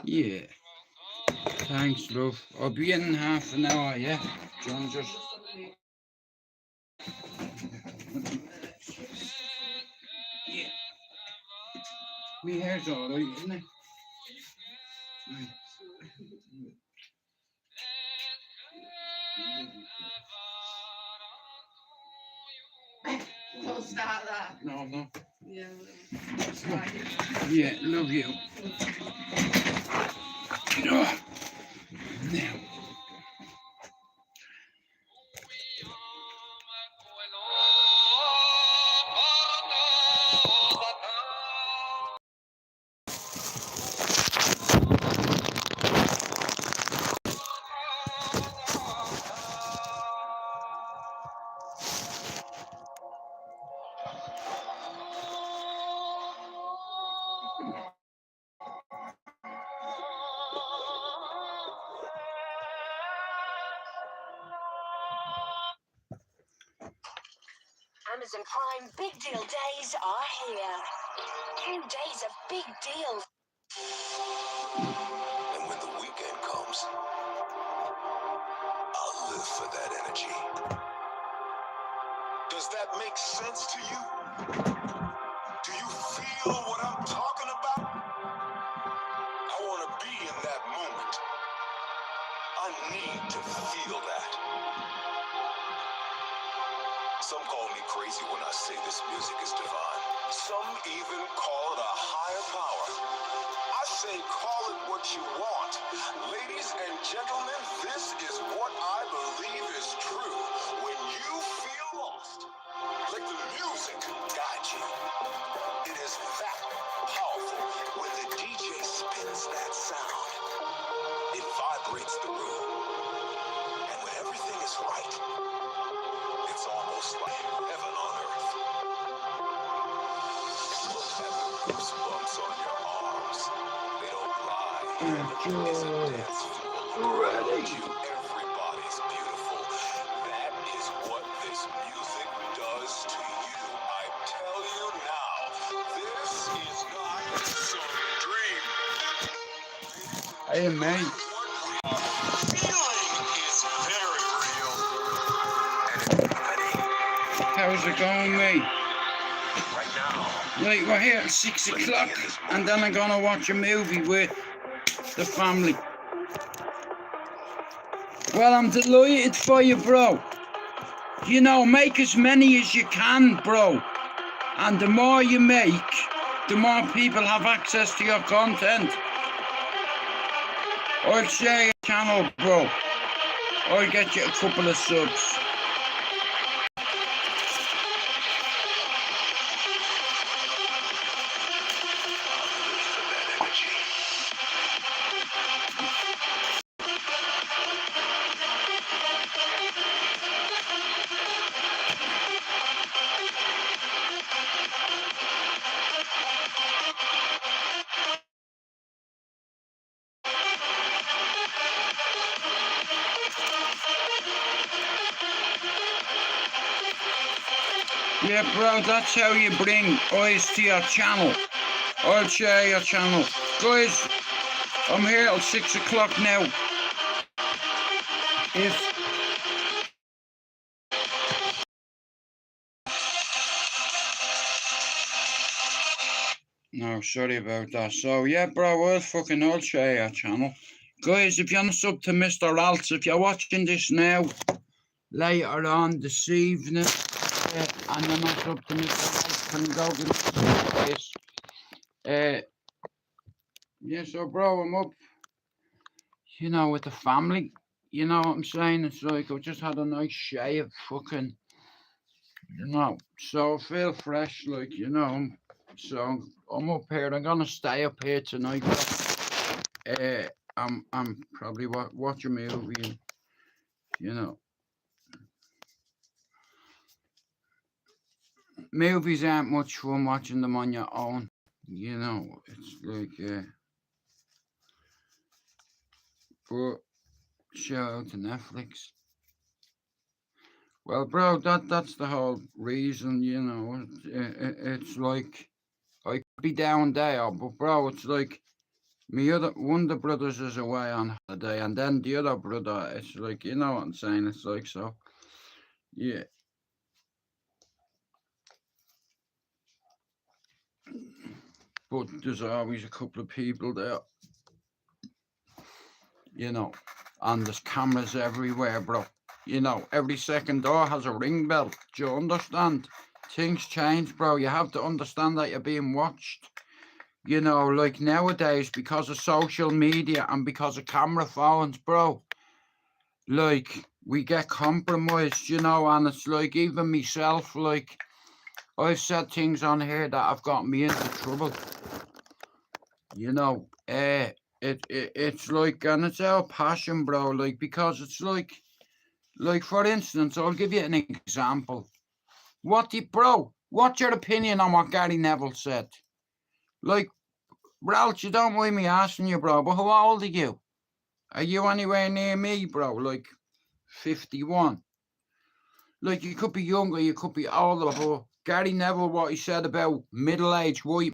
Yeah. Thanks, love. I'll be in half an hour, yeah? John just... Yeah. My hair's alright, isn't it? Don't start that. No, no. Yeah. Yeah, love you. Oh, now. Amazon Prime Big Deal Days are here. 2 days of big deals. And when the weekend comes, I'll live for that energy. Does that make sense to you? Do you feel what I'm talking about? I want to be in that moment. I need to feel that. Some call me crazy when I say this music is divine. Some even call it a higher power. I say call it what you want. Ladies and gentlemen, this is what I believe is true. When you feel lost, let the music guide you. It is that powerful. When the DJ spins that sound, it vibrates the room. And when everything is right, it's almost like heaven on earth. Look at the goosebumps on your arms. They don't lie. Heaven is a dance floor. Around you, everybody's beautiful. That is what this music does to you. I tell you now, this is not some dream. Hey, mate. Feeling is very real. And it's happening How's it going, mate? right now. Right, we're here at 6 o'clock, and then I'm gonna watch a movie with the family. Well, I'm delighted for you, bro. You know, make as many as you can, bro. And the more you make, the more people have access to your content. I'll share your channel, bro. I'll get you a couple of subs. Yeah, bro, that's how you bring eyes to your channel. I'll share your channel. Guys, I'm here till 6 o'clock now. No, sorry about that. So, yeah, bro, I'll share your channel. Guys, if you're not sub to Mr. Alts, if you're watching this now, later on this evening, and you're not sub to Mr. Alts, can go give this. Yeah, so, bro, I'm up, you know, with the family. You know what I'm saying? It's like I just had a nice shave, fucking, you know, so I feel fresh, like, you know. So I'm up here. I'm gonna stay up here tonight. I'm probably watch a movie, and, you know. Movies aren't much fun watching them on your own. You know, it's like, but shout out to Netflix. Well, bro, that's the whole reason, you know. It's like I be down there, but bro, it's like one of the brothers is away on holiday, and then the other brother, it's like, you know what I'm saying? It's like, so, yeah. But there's always a couple of people there, you know, and there's cameras everywhere, bro. You know, every second door has a ring bell. Do you understand? Things change, bro. You have to understand that you're being watched. You know, like nowadays, because of social media and because of camera phones, bro, like, we get compromised, you know, and it's like, even myself, like, I've said things on here that have got me into trouble, you know. It's like, and it's our passion, bro, like, because it's like, for instance, I'll give you an example. Bro, what's your opinion on what Gary Neville said? Like, Ralph, you don't mind me asking you, bro, but how old are you? Are you anywhere near me, bro? Like 51? Like, you could be younger, you could be older, but Gary Neville, what he said about middle-aged white,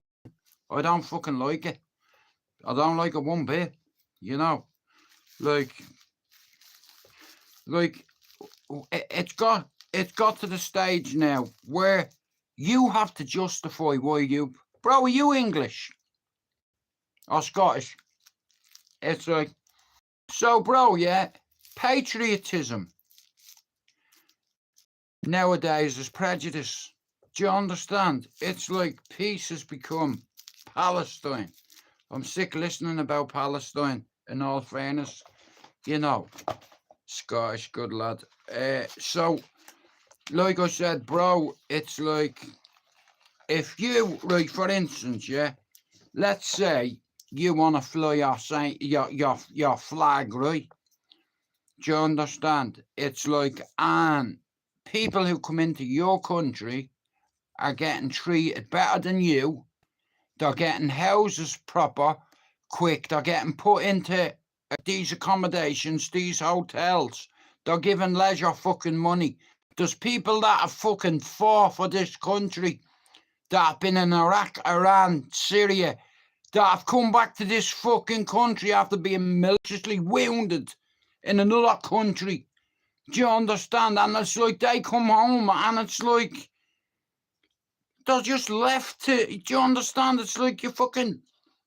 I don't fucking like it. I don't like it one bit, you know. Like, it's got to the stage now where you have to justify why you... Bro, are you English? Or Scottish? It's like... So, bro, yeah, patriotism nowadays is prejudice. Do you understand? It's like peace has become Palestine. I'm sick listening about Palestine, in all fairness. You know, Scottish, good lad. So, like I said, bro, it's like, if you, right, for instance, yeah, let's say you want to fly your flag, right? Do you understand? It's like, and people who come into your country are getting treated better than you. They're getting houses proper, quick. They're getting put into these accommodations, these hotels. They're given leisure fucking money. There's people that have fucking fought for this country, that have been in Iraq, Iran, Syria, that have come back to this fucking country after being maliciously wounded in another country. Do you understand? And it's like they come home and it's like they're just left to... Do you understand? It's like, you fucking...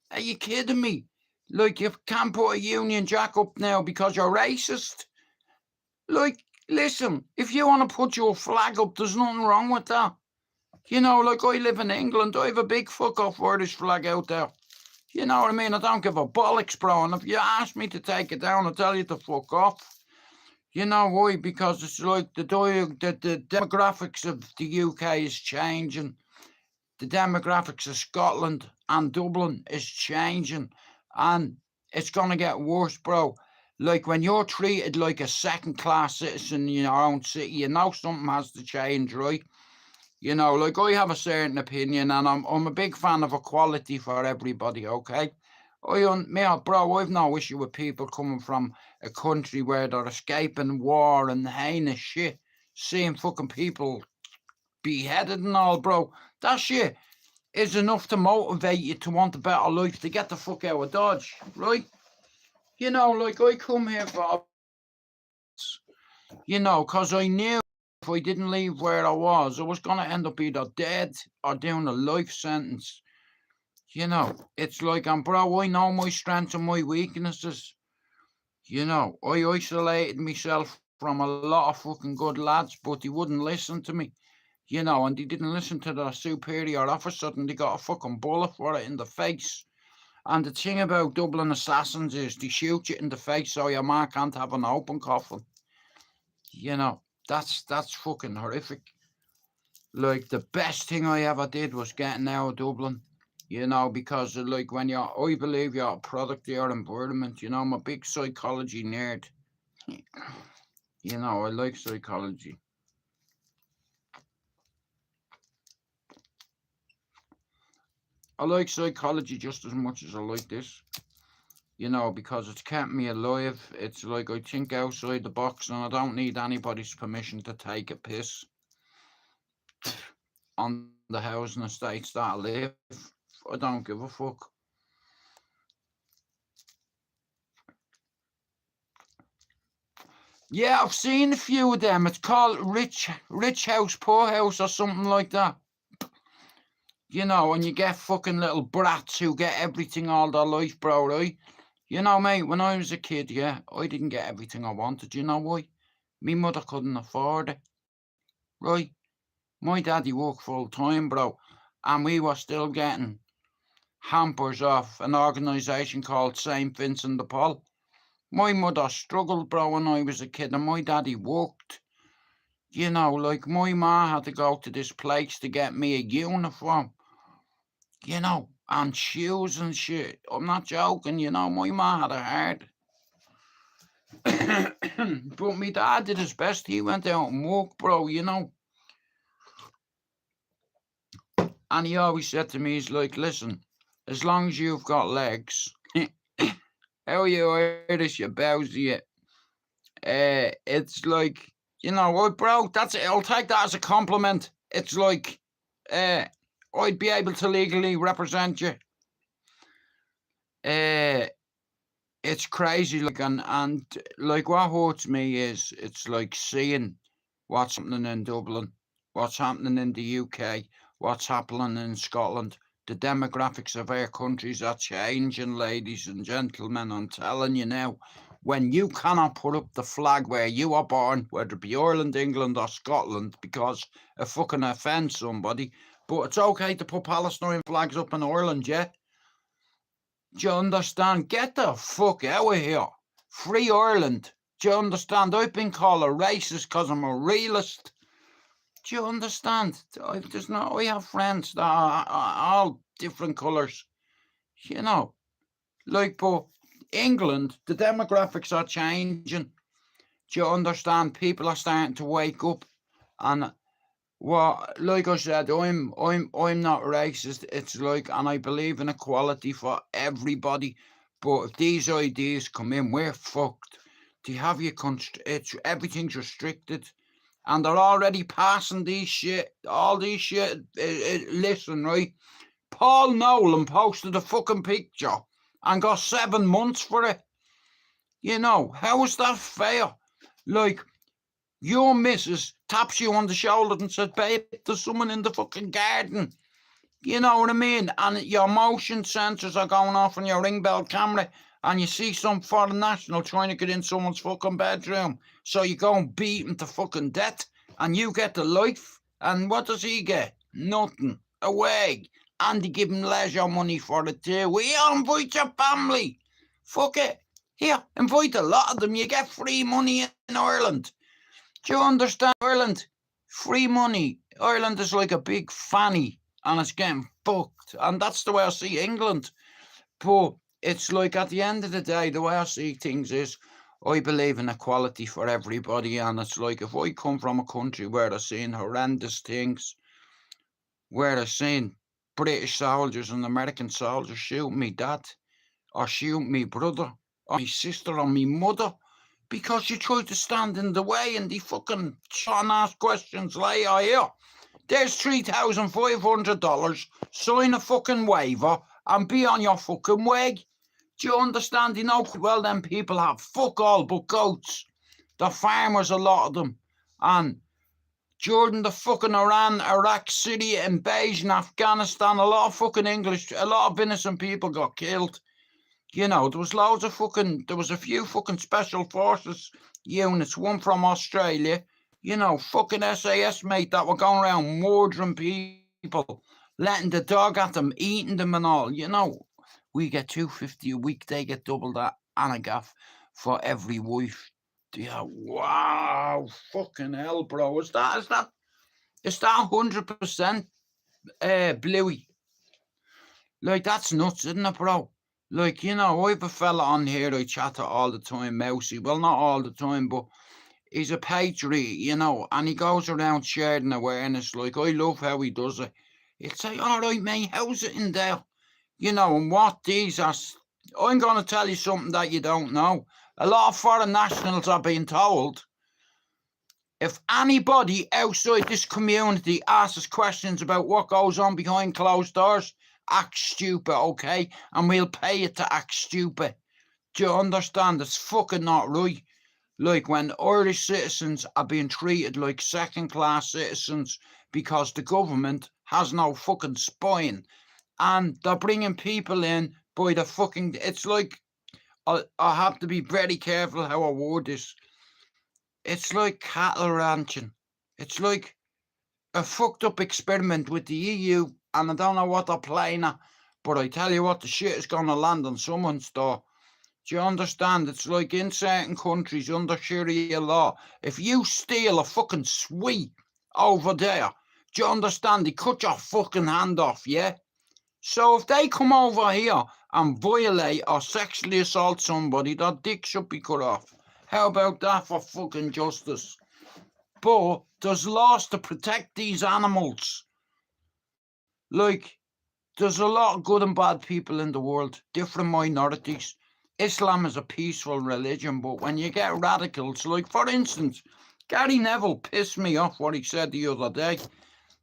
Are you kidding me? Like, you can't put a Union Jack up now because you're racist. Like, listen, if you want to put your flag up, there's nothing wrong with that. You know, like, I live in England. I have a big fuck off Irish flag out there. You know what I mean? I don't give a bollocks, bro. And if you ask me to take it down, I'll tell you to fuck off. You know why? Because it's like the demographics of the UK is changing. The demographics of Scotland and Dublin is changing. And it's going to get worse, bro. Like, when you're treated like a second-class citizen in your own city, you know something has to change, right? You know, like, I have a certain opinion, and I'm a big fan of equality for everybody, okay? Bro, I've no issue with people coming from a country where they're escaping war and heinous shit, seeing fucking people beheaded and all, bro. That shit is enough to motivate you to want a better life, to get the fuck out of Dodge, right? You know, like, I come here for... You know, because I knew if I didn't leave where I was going to end up either dead or doing a life sentence. You know, it's like, and bro, I know my strengths and my weaknesses. You know, I isolated myself from a lot of fucking good lads, but they wouldn't listen to me. You know, and they didn't listen to their superior officer, and they got a fucking bullet for it in the face. And the thing about Dublin assassins is they shoot you in the face so your man can't have an open coffin. You know, that's fucking horrific. Like, the best thing I ever did was getting out of Dublin. You know, because, like, when I believe you're a product of your environment. You know, I'm a big psychology nerd. You know, I like psychology. I like psychology just as much as I like this. You know, because it's kept me alive. It's like, I think outside the box, and I don't need anybody's permission to take a piss on the housing estates that I live. I don't give a fuck. Yeah, I've seen a few of them. It's called Rich House, Poor House or something like that. You know, and you get fucking little brats who get everything all their life, bro, right? You know, mate, when I was a kid, yeah, I didn't get everything I wanted. You know why? Me mother couldn't afford it, right? My daddy worked full time, bro, and we were still getting hampers off an organisation called St. Vincent de Paul. My mother struggled, bro, when I was a kid, and my daddy worked. You know, like my ma had to go to this place to get me a uniform, you know, and shoes and shit. I'm not joking, you know, my ma had it hard. But my dad did his best. He went out and worked, bro, you know. And he always said to me, he's like, listen, as long as you've got legs, how are you Irish, you bowsy? It's like, you know what, bro, that's it. I'll take that as a compliment. It's like, I'd be able to legally represent you. It's crazy, like, and like what hurts me is it's like seeing what's happening in Dublin, what's happening in the UK, what's happening in Scotland. The demographics of our countries are changing, ladies and gentlemen. I'm telling you now, when you cannot put up the flag where you are born, whether it be Ireland, England, or Scotland, because it fucking offends somebody, but it's okay to put Palestinian flags up in Ireland, yeah? Do you understand? Get the fuck out of here. Free Ireland. Do you understand? I've been called a racist because I'm a realist. Do you understand? I have friends that are all different colours. You know, like, but England, the demographics are changing. Do you understand? People are starting to wake up, and like I said, I'm not racist. It's like, and I believe in equality for everybody. But if these ideas come in, we're fucked. To have you everything's restricted, and they're already passing these shit. All these shit. Listen, right? Paul Nolan posted a fucking picture and got 7 months for it. You know, how is that fair? Like, your missus taps you on the shoulder and says, babe, there's someone in the fucking garden. You know what I mean? And your motion sensors are going off on your ring bell camera, and you see some foreign national trying to get in someone's fucking bedroom. So you go and beat him to fucking death, and you get the life. And what does he get? Nothing. Away. And they give him leisure money for it too. We invite your family. Fuck it. Here, invite a lot of them. You get free money in Ireland. Do you understand? Ireland, free money. Ireland is like a big fanny, and it's getting fucked. And that's the way I see England. But it's like, at the end of the day, the way I see things is, I believe in equality for everybody. And it's like, if I come from a country where they're seeing horrendous things, where they're seeing British soldiers and American soldiers shoot me dad, or shoot me brother, or my sister, or my mother, because you try to stand in the way, and they fucking try and ask questions like, oh, here, there's $3,500, sign a fucking waiver and be on your fucking way. Do you understand? You know, well, them people have fuck all but goats. They're farmers, a lot of them. And during the fucking Iraq, Syria invasion, Afghanistan, a lot of innocent people got killed. You know, there was a few fucking special forces units, one from Australia, you know, fucking SAS, mate, that were going around murdering people, letting the dog at them, eating them and all. You know, we get $250 a week, they get double that, and a gaff for every wife. Yeah, wow, fucking hell, bro. Is that 100% Bluey? Like, that's nuts, isn't it, bro? Like, you know, I have a fella on here I chat to all the time, Mousy. Well, not all the time, but he's a patriot, you know, and he goes around sharing awareness. Like, I love how he does it. It's like, all right, mate, how's it in there? You know, and what these are... I'm going to tell you something that you don't know. A lot of foreign nationals are being told, if anybody outside this community asks questions about what goes on behind closed doors, act stupid, okay? And we'll pay you to act stupid. Do you understand? It's fucking not right. Like when Irish citizens are being treated like second-class citizens because the government has no fucking spine, and they're bringing people in by the fucking. It's like I have to be very careful how I word this. It's like cattle ranching. It's like a fucked up experiment with the EU, and I don't know what they're playing at, but I tell you what, the shit is gonna land on someone's door. Do you understand? It's like in certain countries under Sharia law, if you steal a fucking sweet over there, do you understand? They cut your fucking hand off, yeah? So if they come over here and violate or sexually assault somebody, their dick should be cut off. How about that for fucking justice? But there's laws to protect these animals. Like, there's a lot of good and bad people in the world, different minorities. Islam is a peaceful religion, but when you get radicals, like for instance, Gary Neville pissed me off what he said the other day.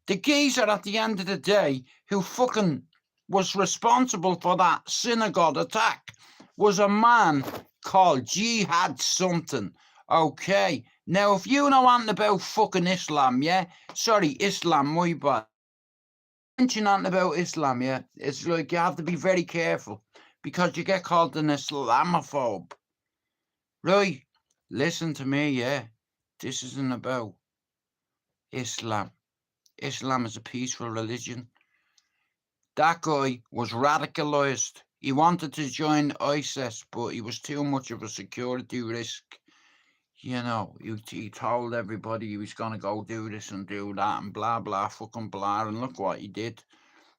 The geezer at the end of the day who fucking was responsible for that synagogue attack was a man called Jihad something. Okay, now if you know anything about fucking Islam, yeah? Sorry, Islam, my bad. Mention anything about Islam, yeah? It's like you have to be very careful because you get called an Islamophobe. Right, listen to me, yeah? This isn't about Islam. Islam is a peaceful religion. That guy was radicalized. He wanted to join ISIS, but he was too much of a security risk. You know, he told everybody he was going to go do this and do that and blah, blah, fucking blah. And look what he did.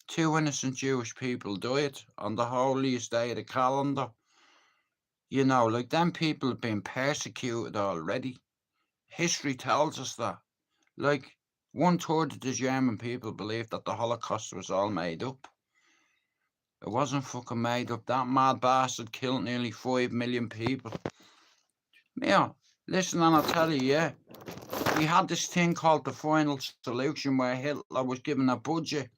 2 innocent Jewish people died on the holiest day of the calendar. You know, like them people have been persecuted already. History tells us that. Like, 1/3 of the German people believe that the Holocaust was all made up. It wasn't fucking made up. That mad bastard killed nearly 5 million people. Yeah, listen, and I'll tell you, yeah, we had this thing called the final solution where Hitler was given a budget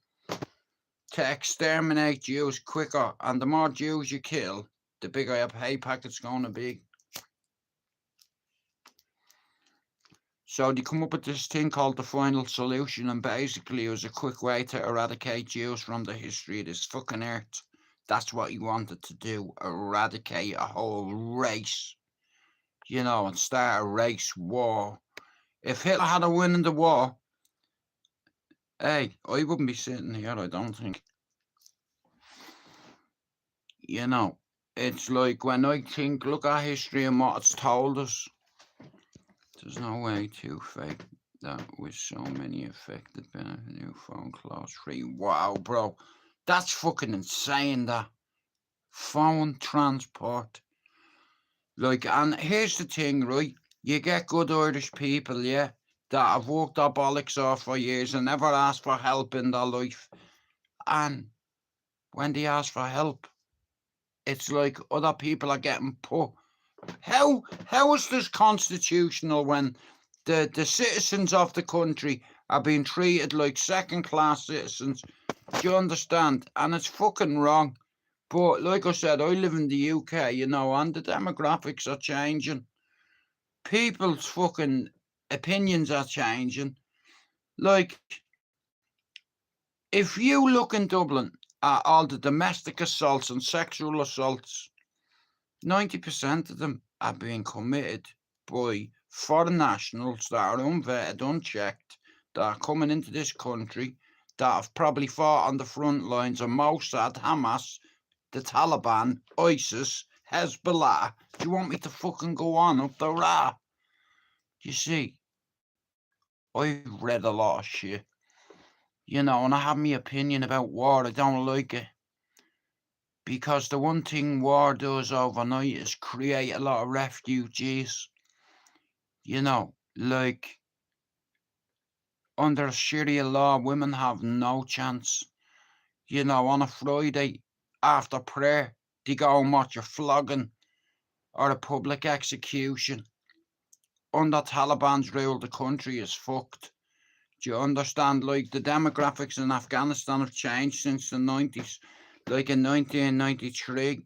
to exterminate Jews quicker, and the more Jews you kill, the bigger your pay packet's going to be. So they come up with this thing called the final solution, and basically it was a quick way to eradicate Jews from the history of this fucking earth. That's what he wanted to do, eradicate a whole race, you know, and start a race war. If Hitler had a win in the war, hey, I wouldn't be sitting here, I don't think. You know, it's like when I think, look at history and what it's told us. There's no way to fake that with so many affected benefit new phone close free. Wow, bro. That's fucking insane, that. Phone transport. Like, and here's the thing, right? You get good Irish people, yeah, that have worked their bollocks off for years and never asked for help in their life. And when they ask for help, it's like other people are getting put. How is this constitutional when the citizens of the country are being treated like second-class citizens? Do you understand? And it's fucking wrong. But like I said, I live in the UK, you know, and the demographics are changing. People's fucking opinions are changing. Like, if you look in Dublin at all the domestic assaults and sexual assaults, 90% of them are being committed by foreign nationals that are unvetted, unchecked, that are coming into this country, that have probably fought on the front lines of Mossad, Hamas, the Taliban, ISIS, Hezbollah. Do you want me to fucking go on up the raft? You see, I've read a lot of shit, you know, and I have my opinion about war. I don't like it. Because the one thing war does overnight is create a lot of refugees. You know, like under Sharia law, women have no chance. You know, on a Friday after prayer, they go and watch a flogging or a public execution. Under Taliban's rule, the country is fucked. Do you understand? Like, the demographics in Afghanistan have changed since the 90s. Like, in 1993,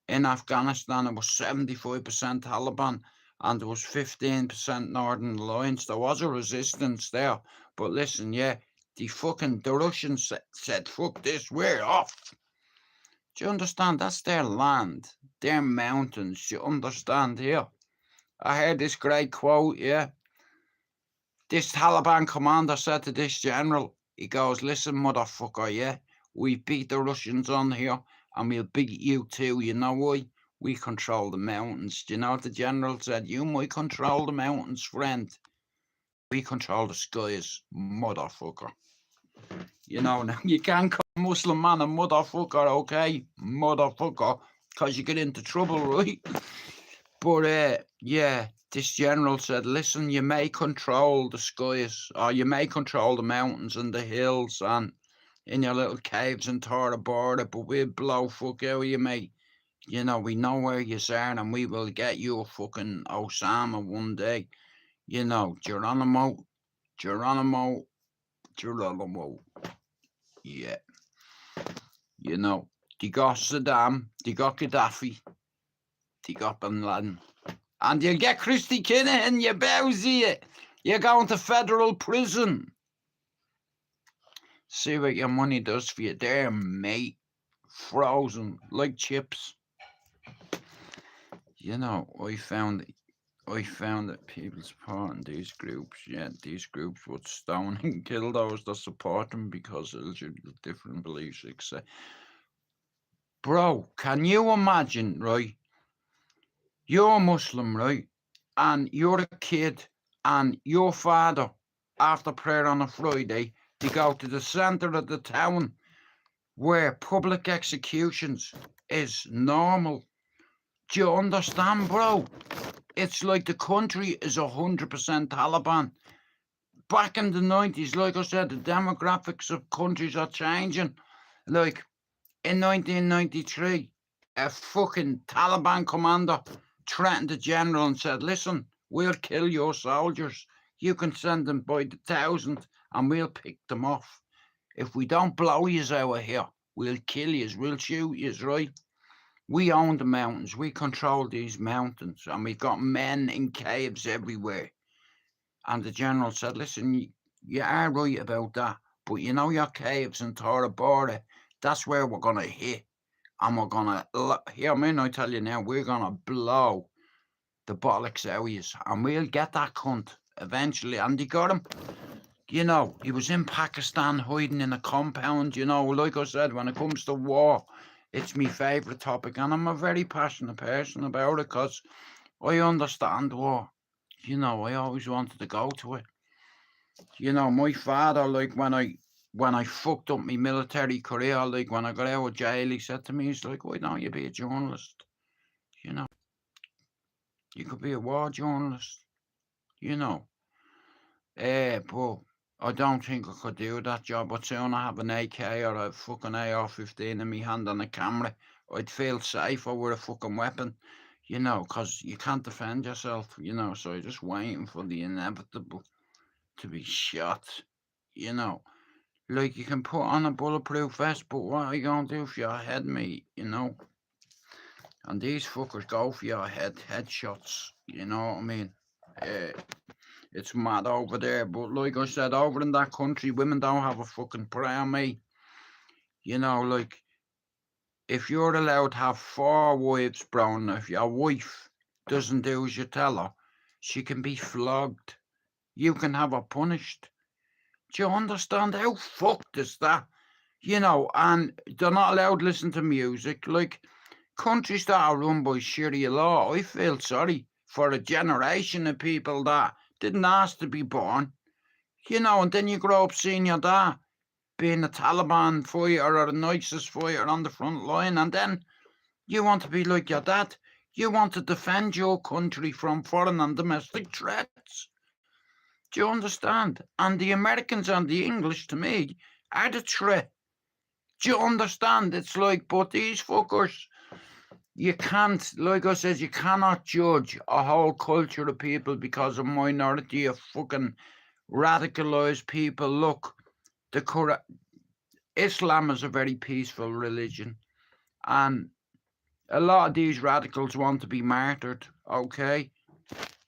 in Afghanistan, it was 75% Taliban and there was 15% Northern Alliance. There was a resistance there. But listen, yeah, the Russians said, fuck this, we're off. Do you understand? That's their land, their mountains. Do you understand here? I heard this great quote, yeah. This Taliban commander said to this general, he goes, listen, motherfucker, yeah, we beat the Russians on here and we'll beat you too. You know why? We control the mountains. Do you know what the general said? You might control the mountains, friend. We control the skies, motherfucker. You know, now you can't call a Muslim man a motherfucker, okay? Motherfucker, because you get into trouble, right? But, yeah, this general said, listen, you may control the skies, or you may control the mountains and the hills and in your little caves in Tora Bora, but we'll blow fuck out of you, mate. You know, we know where you are and we will get you a fucking Osama one day. You know, Geronimo. Yeah. You know, they got Saddam, they got Gaddafi, they got Bin Laden. And you get Christy Kinahan, you bowsy. You're going to federal prison. See what your money does for you there, mate. Frozen, like chips. You know, I found that people supporting these groups, yeah, these groups would stone and kill those that support them because of different beliefs, etc. Bro, can you imagine, right? You're a Muslim, right? And you're a kid, and your father, after prayer on a Friday, they go to the centre of the town where public executions is normal. Do you understand, bro? It's like the country is 100% Taliban. Back in the 90s, like I said, the demographics of countries are changing. Like, in 1993, a fucking Taliban commander threatened the general and said, listen, we'll kill your soldiers. You can send them by the thousand and we'll pick them off. If we don't blow yous out of here, we'll kill yous, we'll shoot yous, right? We own the mountains, we control these mountains, and we've got men in caves everywhere. And the general said, listen, you are right about that, but you know your caves in Tora Bora, that's where we're going to hit. And we're going to, hear me, I tell you now, we're going to blow the bollocks out of yous, and we'll get that cunt eventually. And they got him. You know, he was in Pakistan hiding in a compound. You know, like I said, when it comes to war, it's my favourite topic, and I'm a very passionate person about it because I understand war. You know, I always wanted to go to it. You know, my father, like, when I fucked up my military career, like, when I got out of jail, he said to me, he's like, why don't you be a journalist? You know, you could be a war journalist, you know. But I don't think I could do that job. I'd sooner have an AK or a fucking AR-15 in my hand on a camera. I'd feel safer with a fucking weapon, you know, because you can't defend yourself, you know, so you're just waiting for the inevitable to be shot, you know. Like, you can put on a bulletproof vest, but what are you going to do for your head, mate, you know? And these fuckers go for your headshots, you know what I mean? It's mad over there, but like I said, over in that country, women don't have a fucking prayer, mate. You know, like, if you're allowed to have 4 wives, Brown, if your wife doesn't do as you tell her, she can be flogged. You can have her punished. Do you understand how fucked is that? You know, and they're not allowed to listen to music. Like, countries that are run by Sharia law, I feel sorry for a generation of people that didn't ask to be born. You know, and then you grow up seeing your dad being a Taliban fighter or an ISIS fighter on the front line, and then you want to be like your dad. You want to defend your country from foreign and domestic threats. Do you understand? And the Americans and the English, to me, are the threat. Do you understand? It's like, but these fuckers, you can't, like I said, you cannot judge a whole culture of people because a minority of fucking radicalized people. Look, Islam is a very peaceful religion, and a lot of these radicals want to be martyred. Okay,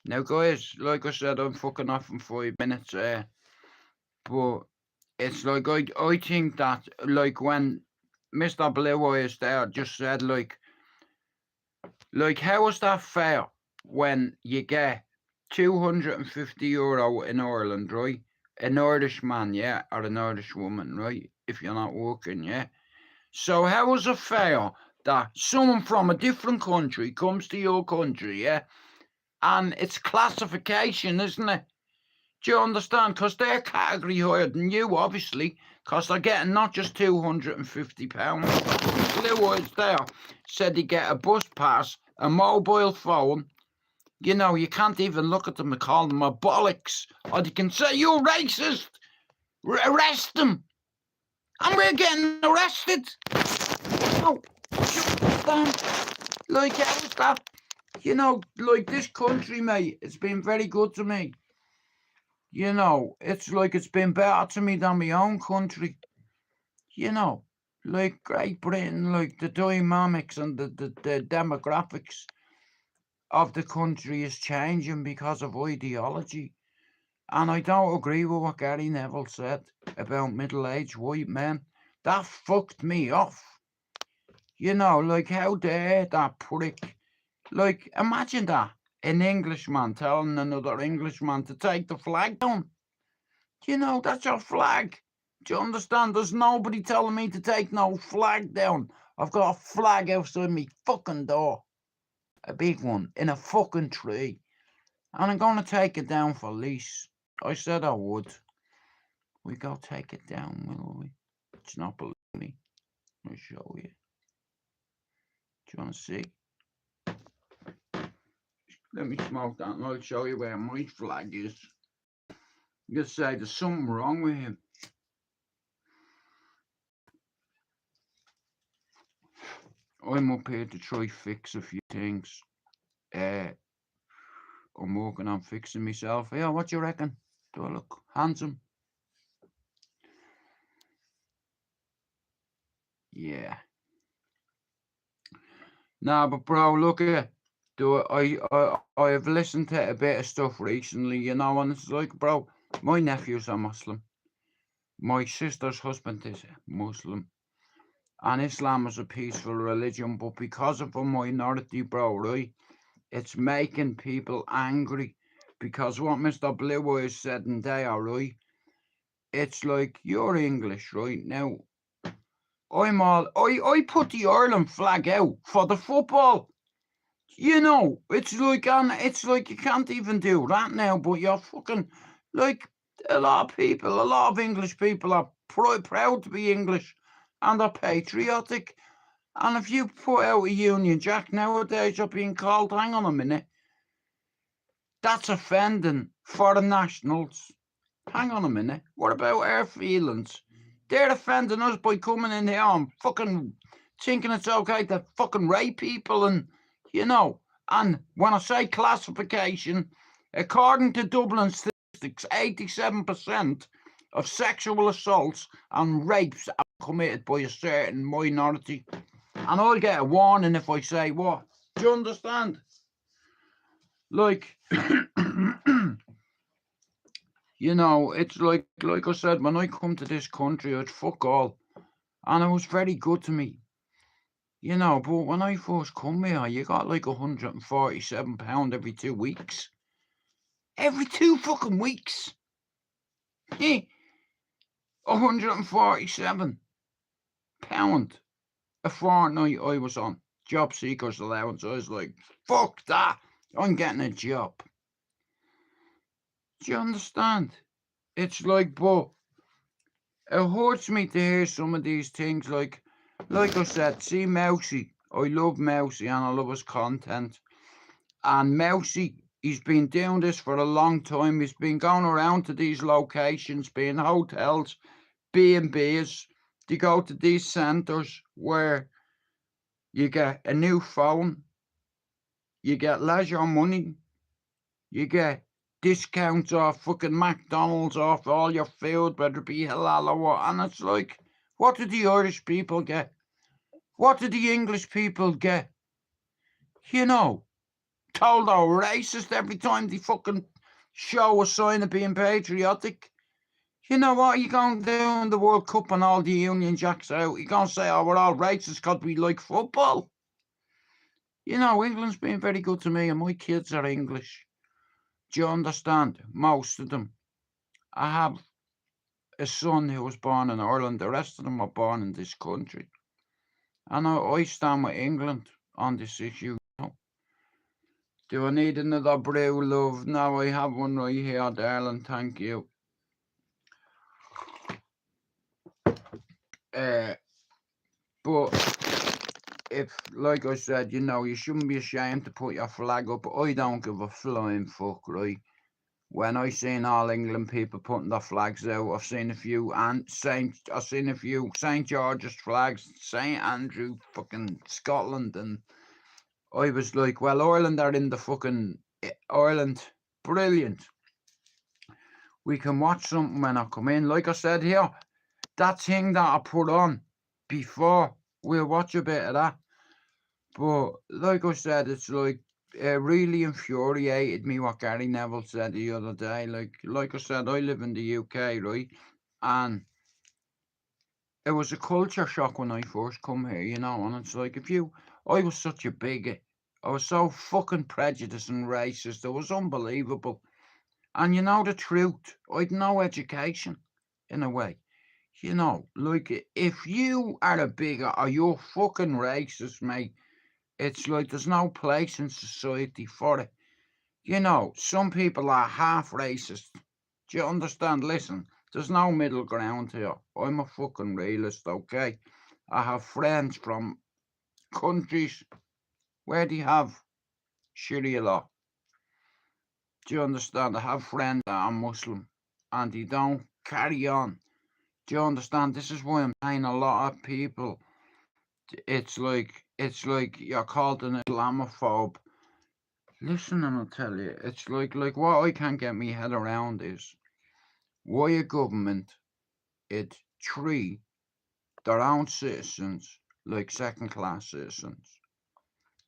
now guys, like I said, I'm fucking off in 5 minutes. But it's like I think that like when Mr. Blue Eyes there just said like how is that fair when you get €250 in Ireland, right? An Irish man, yeah, or an Irish woman, right? If you're not working, yeah. So how is it fair that someone from a different country comes to your country, yeah? And it's classification, isn't it? Do you understand? Because they're category higher than you, obviously, because they're getting not just £250. Blue Eyes there said they get a bus pass, a mobile phone. You know, you can't even look at them and call them a bollocks. Or they can say, you're racist. Arrest them. And we're getting arrested. Oh, do you understand? Like, how's that? You know, like this country, mate, it's been very good to me. You know, it's like it's been better to me than my own country. You know, like Great Britain, like the dynamics and the demographics of the country is changing because of ideology. And I don't agree with what Gary Neville said about middle-aged white men. That fucked me off. You know, like how dare that prick. Like, imagine that. An Englishman telling another Englishman to take the flag down. You know, that's your flag. Do you understand? There's nobody telling me to take no flag down. I've got a flag outside me fucking door. A big one in a fucking tree. And I'm going to take it down for lease. I said I would. We go take it down, will we? It's not believe me. I'll show you. Do you want to see? Let me smoke that and I'll show you where my flag is. You'll say there's something wrong with him. I'm up here to try fix a few things. I'm working on fixing myself. Yeah, what do you reckon? Do I look handsome? Yeah. Nah, but bro, look at I have listened to a bit of stuff recently, you know, and it's like, bro, my nephew's a Muslim. My sister's husband is Muslim. And Islam is a peaceful religion, but because of a minority, bro, right? It's making people angry. Because what Mr. Blue Eyes said in there, right? It's like, you're English, right? Now, I put the Ireland flag out for the football. You know, it's like you can't even do that now, but you're fucking, like, a lot of English people are proud to be English and are patriotic. And if you put out a Union Jack nowadays, you're being called, hang on a minute, that's offending foreign nationals. Hang on a minute, what about our feelings? They're offending us by coming in here and fucking thinking it's okay to fucking rape people and, you know. And when I say classification, according to Dublin statistics, 87% of sexual assaults and rapes are committed by a certain minority. And I'll get a warning if I say what. Do you understand? Like, you know, it's like I said, when I come to this country, it's fuck all. And it was very good to me. You know, but when I first come here, you got like £147 every 2 weeks. Every 2 fucking weeks. Yeah. £147 a fortnight I was on job seekers allowance. I was like, fuck that. I'm getting a job. Do you understand? It's like, but it hurts me to hear some of these things. Like I said, see Mousy. I love Mousy and I love his content. And Mousy, he's been doing this for a long time. He's been going around to these locations, being hotels, B&Bs. They go to these centres where you get a new phone, you get leisure money, you get discounts off fucking McDonald's, off all your food, whether it be halal or what. And it's like, what do the Irish people get? What do the English people get? You know, told they're racist every time they fucking show a sign of being patriotic. You know what? You're going to do in the World Cup and all the Union Jacks out. You're going to say, oh, we're all racist because we like football. You know, England's been very good to me and my kids are English. Do you understand? Most of them. I have a son who was born in Ireland. The rest of them are born in this country. And I stand with England on this issue. Do I need another brew, love? No, I have one right here, darling. Thank you. But if, like I said, you know, you shouldn't be ashamed to put your flag up. I don't give a flying fuck, right? When I seen all England people putting their flags out, I've seen a few St. George's flags, St. Andrew, fucking Scotland, and I was like, well, Ireland are in the fucking Ireland. Brilliant. We can watch something when I come in. Like I said here, that thing that I put on before, we'll watch a bit of that. But like I said, it's like, it really infuriated me what Gary Neville said the other day. Like I said, I live in the UK, right? And it was a culture shock when I first come here, you know. And it's like, I was such a bigot. I was so fucking prejudiced and racist. It was unbelievable. And you know the truth, I'd no education, in a way. You know, like, if you are a bigot or you're fucking racist, mate, it's like there's no place in society for it. You know, some people are half racist. Do you understand? Listen, there's no middle ground here. I'm a fucking realist, okay? I have friends from countries where they have Sharia law. Do you understand? I have friends that are Muslim and they don't carry on. Do you understand? This is why I'm saying a lot of people, it's like you're called an Islamophobe. Listen, and I'll tell you, it's like what I can't get my head around is why a government it treat their own citizens like second-class citizens.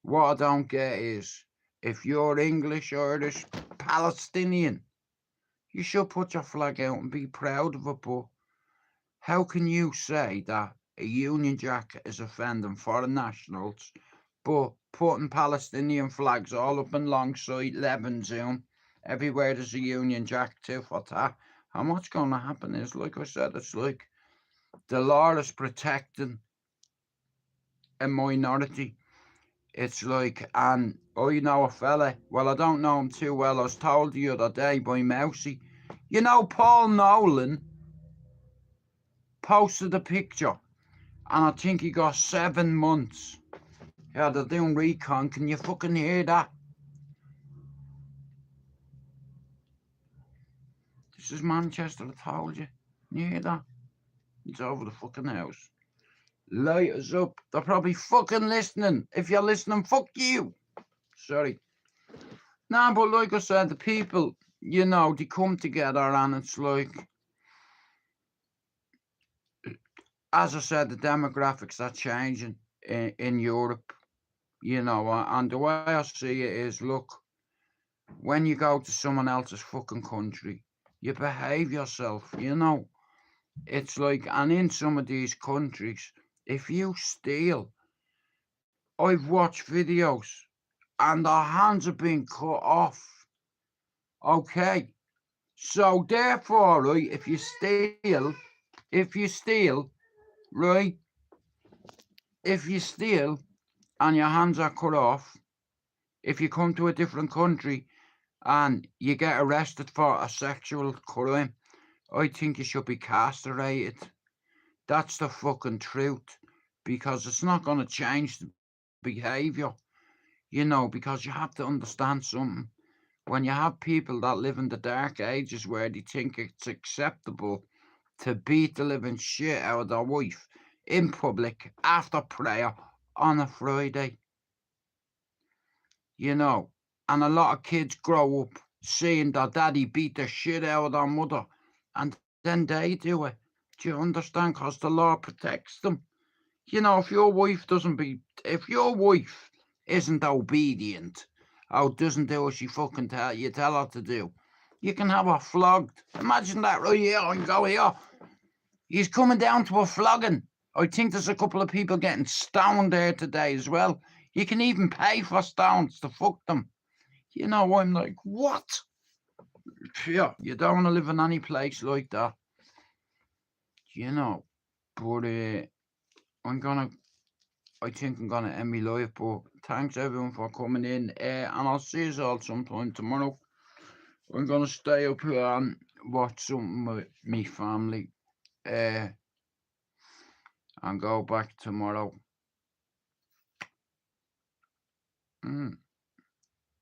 What I don't get is, if you're English, Irish, Palestinian, you should put your flag out and be proud of it. But how can you say that a Union Jack is offending foreign nationals, but putting Palestinian flags all up and alongside Lebanon, everywhere there's a Union Jack, tit for tat? And what's going to happen is, like I said, it's like the law is protecting a minority. It's like, and I know a fella, well, I don't know him too well. I was told the other day by Mousy, you know, Paul Nolan posted a picture, and I think he got 7 months. Yeah, they're doing recon. Can you fucking hear that? This is Manchester, I told you. Can you hear that? It's over the fucking house. Light us up. They're probably fucking listening. If you're listening, fuck you. Sorry. Nah, but like I said, the people, you know, they come together and it's like, as I said, the demographics are changing in Europe, you know, and the way I see it is, look, when you go to someone else's fucking country, you behave yourself, you know. It's like, and in some of these countries, if you steal, I've watched videos and their hands have been cut off. Okay. So therefore, right, if you steal, right, if you steal and your hands are cut off, if you come to a different country and you get arrested for a sexual crime, I think you should be castrated. That's the fucking truth, because it's not going to change the behaviour, you know, because you have to understand something. When you have people that live in the dark ages where they think it's acceptable to beat the living shit out of their wife in public after prayer on a Friday, you know, and a lot of kids grow up seeing their daddy beat the shit out of their mother, and then they do it. Do you understand? Because the law protects them. You know, if your wife isn't obedient, or doesn't do what she fucking tell her to do, you can have her flogged. Imagine that right here. I can go here. He's coming down to a flogging. I think there's a couple of people getting stoned there today as well. You can even pay for stones to fuck them. You know, I'm like, what? Yeah, you don't want to live in any place like that. You know, but I think I'm gonna end my life. But thanks everyone for coming in, and I'll see you all sometime tomorrow. I'm gonna stay up here and watch something with me family, and go back tomorrow.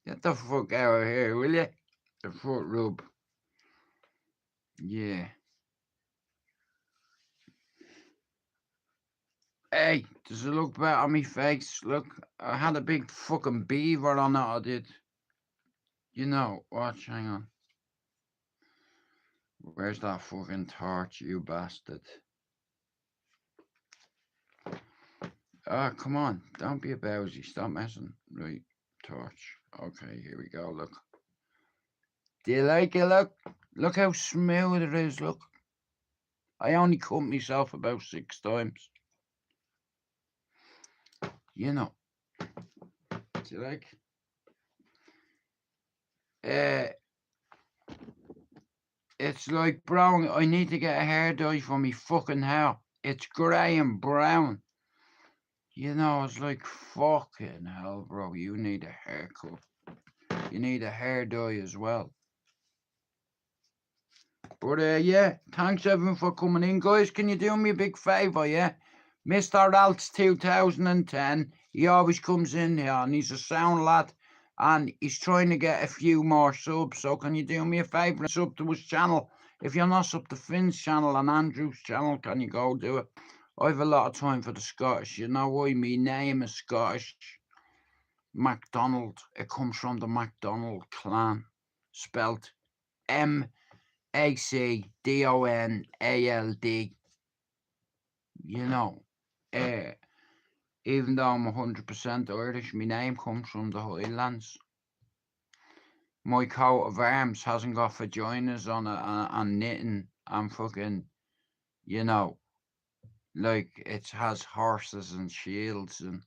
Get the fuck out of here, will you? The foot rub. Yeah. Hey, does it look better on my face? Look, I had a big fucking beaver on it, I did. You know, watch, hang on. Where's that fucking torch, you bastard? Ah, come on, don't be a bowsy, stop messing. Right, torch. Okay, here we go, look. Do you like it, look? Look how smooth it is, look. I only cut myself about 6 times. You know. Do you like? It's like brown. I need to get a hair dye for me fucking hair. It's grey and brown. You know, it's like fucking hell, bro. You need a haircut. You need a hair dye as well. But yeah, thanks everyone for coming in, guys. Can you do me a big favour, yeah? Mr. Ralts 2010. He always comes in here, and he's a sound lad, and he's trying to get a few more subs. So can you do me a favour and sub to his channel? If you're not sub to Finn's channel and Andrew's channel, can you go do it? I have a lot of time for the Scottish. You know why? My name is Scottish. MacDonald. It comes from the MacDonald clan, spelt MacDonald. You know, even though I'm 100% Irish, my name comes from the Highlands. My coat of arms hasn't got vaginas on it and knitting and fucking, you know, like it has horses and shields and,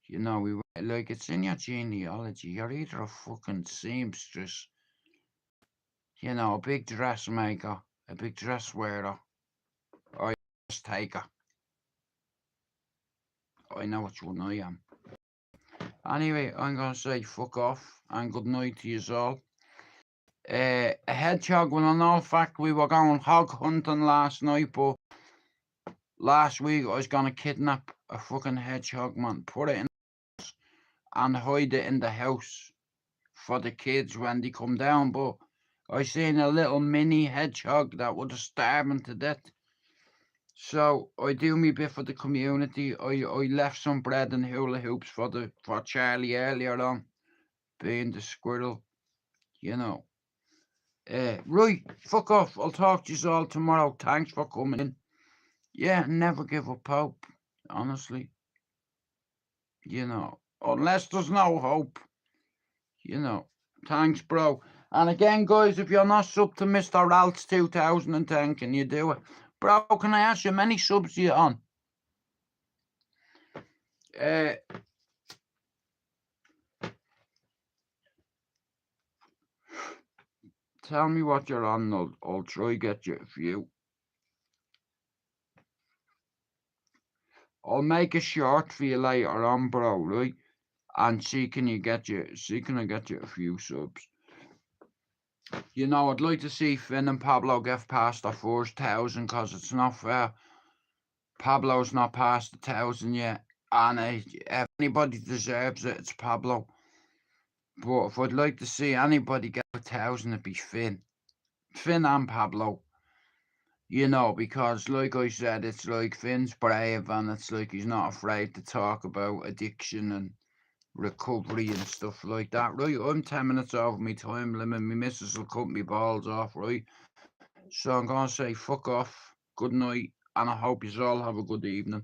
you know, like it's in your genealogy. You're either a fucking seamstress, you know, a big dressmaker, a big dress wearer, or a dress taker. I know which one I am. Anyway, I'm going to say fuck off and good night to you all. A hedgehog, well, in all fact, we were going hog hunting last night, but last week I was going to kidnap a fucking hedgehog, man, put it in the house and hide it in the house for the kids when they come down, but I seen a little mini hedgehog that would have starving to death. So I do me bit for the community. I left some bread and hula hoops for Charlie earlier on, being the squirrel, you know. Right, fuck off. I'll talk to you all tomorrow. Thanks for coming in. Yeah, never give up hope, honestly. You know, unless there's no hope. You know, thanks, bro. And again, guys, if you're not sub to Mr. Ralts 2010, can you do it? Bro, can I ask you, many subs you on? Tell me what you're on, I'll try get you a few. I'll make a short for you later on, bro, right? And see can I get you a few subs. You know, I'd like to see Finn and Pablo get past their first 1,000, because it's not fair. Pablo's not past the 1,000 yet, and if anybody deserves it, it's Pablo. But if I'd like to see anybody get 1,000, it'd be Finn and Pablo. You know, because like I said, it's like Finn's brave, and it's like he's not afraid to talk about addiction and recovery and stuff like that, right? I'm 10 minutes over my time limit. My missus will cut me balls off, right? So I'm gonna say fuck off, good night, and I hope you all have a good evening,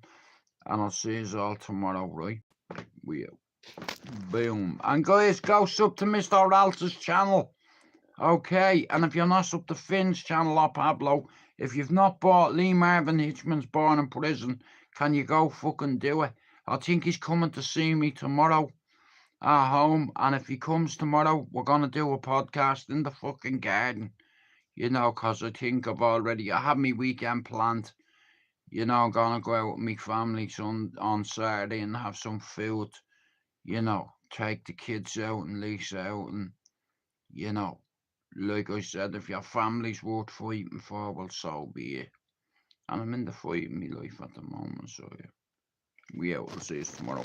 and I'll see you all tomorrow, right? We boom. And guys, go sub to Mr. Raltz's channel, okay? And if you're not sub to Finn's channel or Pablo, if you've not bought Lee Marvin Hitchman's Born in Prison, can you go fucking do it? I think he's coming to see me tomorrow at home, and if he comes tomorrow, we're gonna do a podcast in the fucking garden, you know, cause I think I have my weekend planned, you know. I'm gonna go out with my family on Saturday and have some food, you know, take the kids out and Lisa out, and, you know, like I said, if your family's worth fighting for, well, so be it. And I'm in the fight in my life at the moment, so yeah. We out, we'll see you tomorrow.